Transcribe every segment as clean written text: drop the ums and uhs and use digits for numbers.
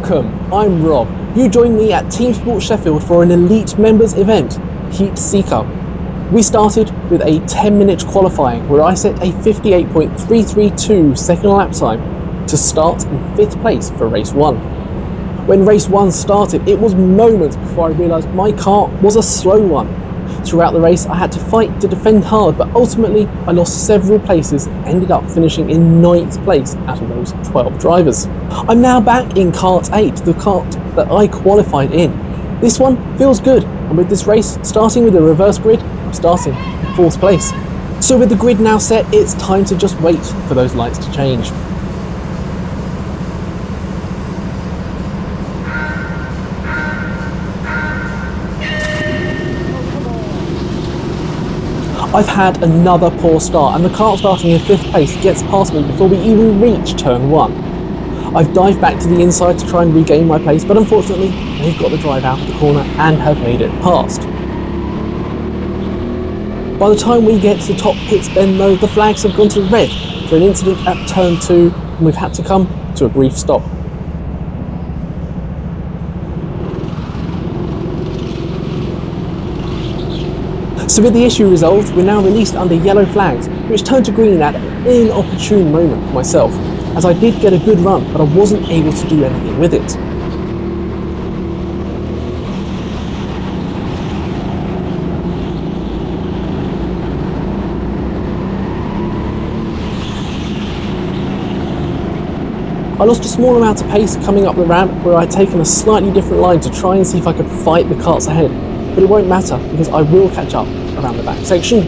Welcome, I'm Rob. You join me at TeamSport Sheffield for an elite members event, Heat Seeker. We started with a 10-minute qualifying where I set a 58.332 second lap time to start in 5th place for race 1. When race 1 started, it was moments before I realised my car was a slow one. Throughout the race, I had to fight to defend hard, but ultimately I lost several places and ended up finishing in 9th place out of those 12 drivers. I'm now back in Kart 8, the kart that I qualified in. This one feels good, and with this race starting with a reverse grid, I'm starting in 4th place. So with the grid now set, it's time to just wait for those lights to change. I've had another poor start, and the kart starting in 5th place gets past me before we even reach turn 1. I've dived back to the inside to try and regain my place, but unfortunately they've got the drive out of the corner and have made it past. By the time we get to the top pits bend though, the flags have gone to red for an incident at turn 2, and we've had to come to a brief stop. So with the issue resolved, we're now released under yellow flags, which turned to green at an inopportune moment for myself, as I did get a good run, but I wasn't able to do anything with it. I lost a small amount of pace coming up the ramp, where I'd taken a slightly different line to try and see if I could fight the karts ahead, but it won't matter because I will catch up around the back section.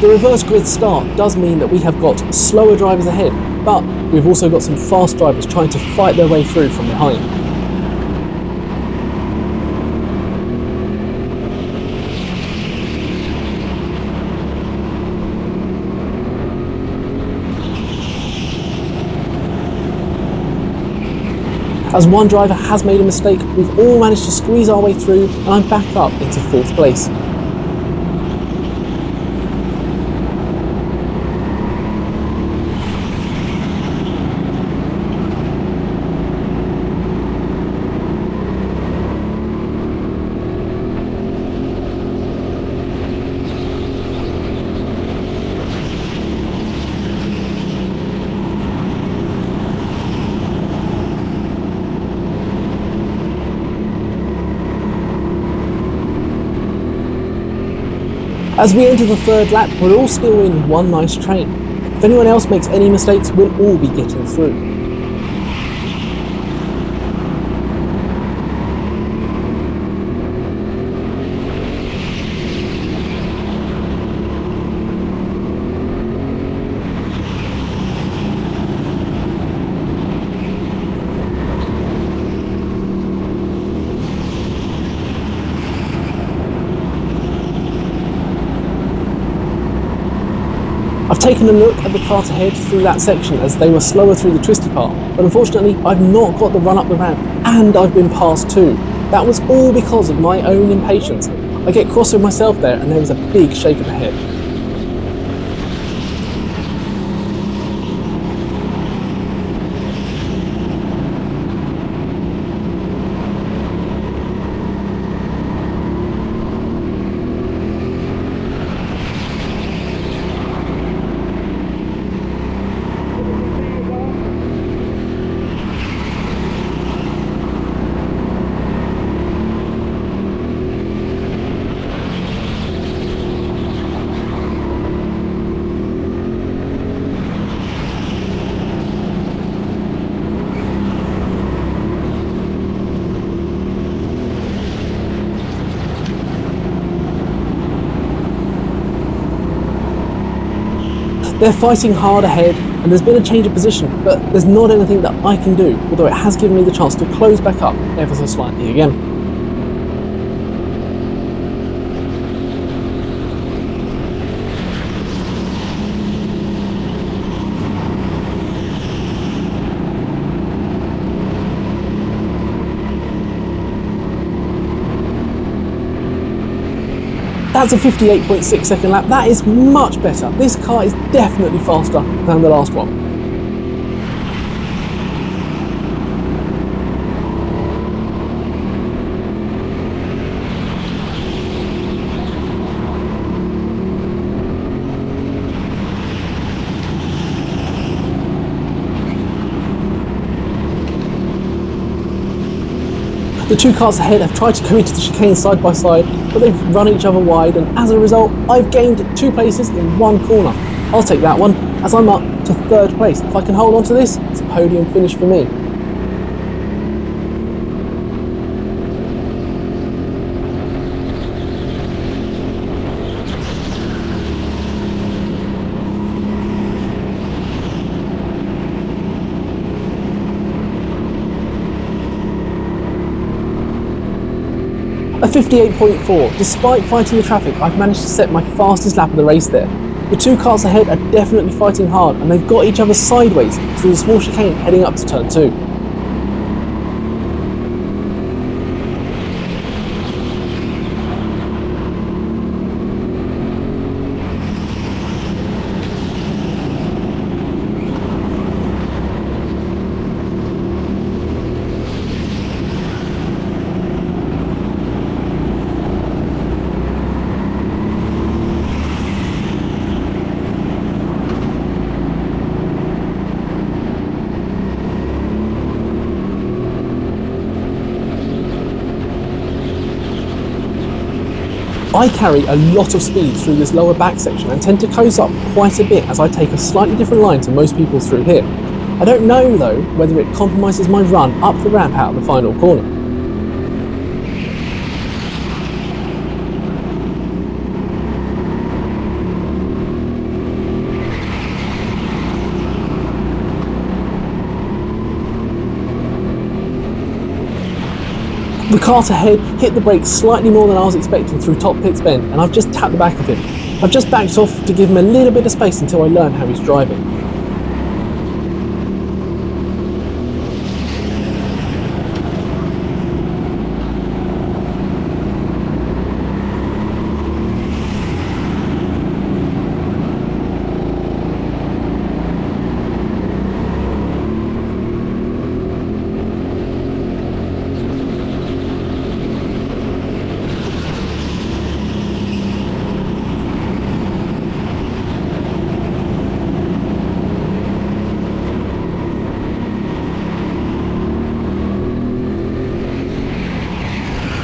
The reverse grid start does mean that we have got slower drivers ahead, but we've also got some fast drivers trying to fight their way through from behind. As one driver has made a mistake, we've all managed to squeeze our way through, and I'm back up into 4th place. As we enter the 3rd lap, we're all still in one nice train. If anyone else makes any mistakes, we'll all be getting through. I've taken a look at the kart ahead through that section as they were slower through the twisty part, but unfortunately I've not got the run up the ramp and I've been passed too. That was all because of my own impatience. I get cross with myself there and there was a big shake of the head. They're fighting hard ahead, and there's been a change of position, but there's not anything that I can do, although it has given me the chance to close back up ever so slightly again. That's a 58.6 second lap. That is much better. This car is definitely faster than the last one. The two cars ahead have tried to come into the chicane side by side, but they've run each other wide, and as a result, I've gained 2 places in 1 corner. I'll take that one, as I'm up to 3rd place. If I can hold on to this, it's a podium finish for me. A 58.4. Despite fighting the traffic, I've managed to set my fastest lap of the race there. The two cars ahead are definitely fighting hard, and they've got each other sideways through the small chicane heading up to turn 2. I carry a lot of speed through this lower back section and tend to coast up quite a bit as I take a slightly different line to most people through here. I don't know though whether it compromises my run up the ramp out of the final corner. The kart ahead hit the brakes slightly more than I was expecting through Top Pit's bend, and I've just tapped the back of him. I've just backed off to give him a little bit of space until I learn how he's driving.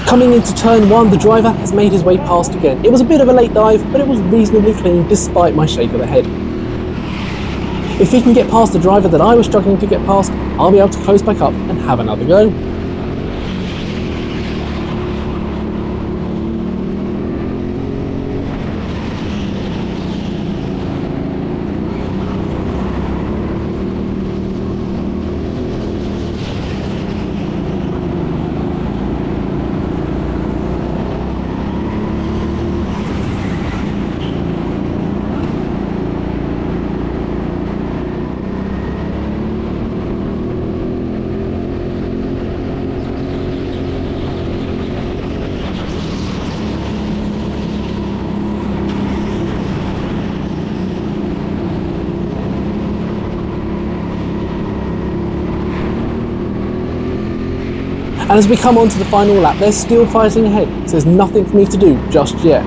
Coming into turn 1, the driver has made his way past again. It was a bit of a late dive, but it was reasonably clean despite my shake of the head. If he can get past the driver that I was struggling to get past, I'll be able to close back up and have another go. And as we come on to the final lap, they're still fighting ahead, so there's nothing for me to do just yet.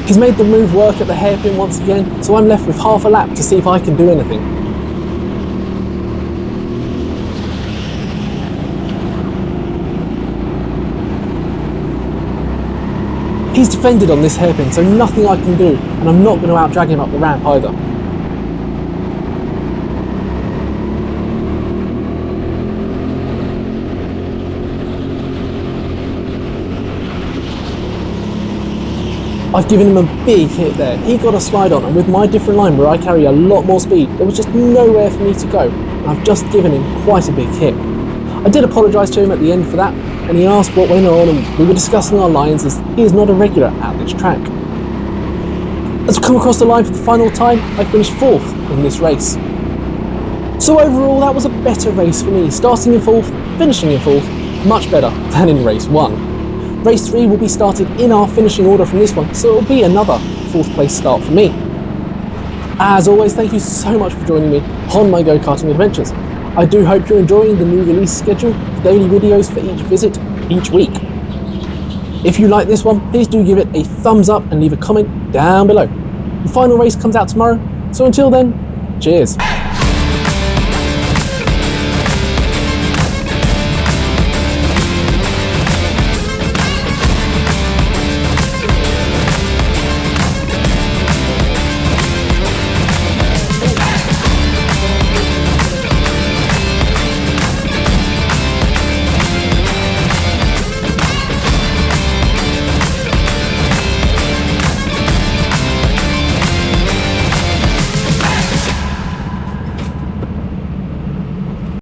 He's made the move work at the hairpin once again, so I'm left with half a lap to see if I can do anything. He's defended on this hairpin, so nothing I can do, and I'm not going to out-drag him up the ramp either. I've given him a big hit there. He got a slide on, and with my different line where I carry a lot more speed, there was just nowhere for me to go, and I've just given him quite a big hit. I did apologise to him at the end for that, and he asked what went on, and we were discussing our lines as he is not a regular at this track. As we come across the line for the final time, I finished 4th in this race. So overall, that was a better race for me, starting in 4th, finishing in 4th, much better than in race 1. Race 3 will be started in our finishing order from this one, so it will be another 4th place start for me. As always, thank you so much for joining me on my go-karting adventures. I do hope you're enjoying the new release schedule, daily videos for each visit, each week. If you like this one, please do give it a thumbs up and leave a comment down below. The final race comes out tomorrow, so until then, cheers.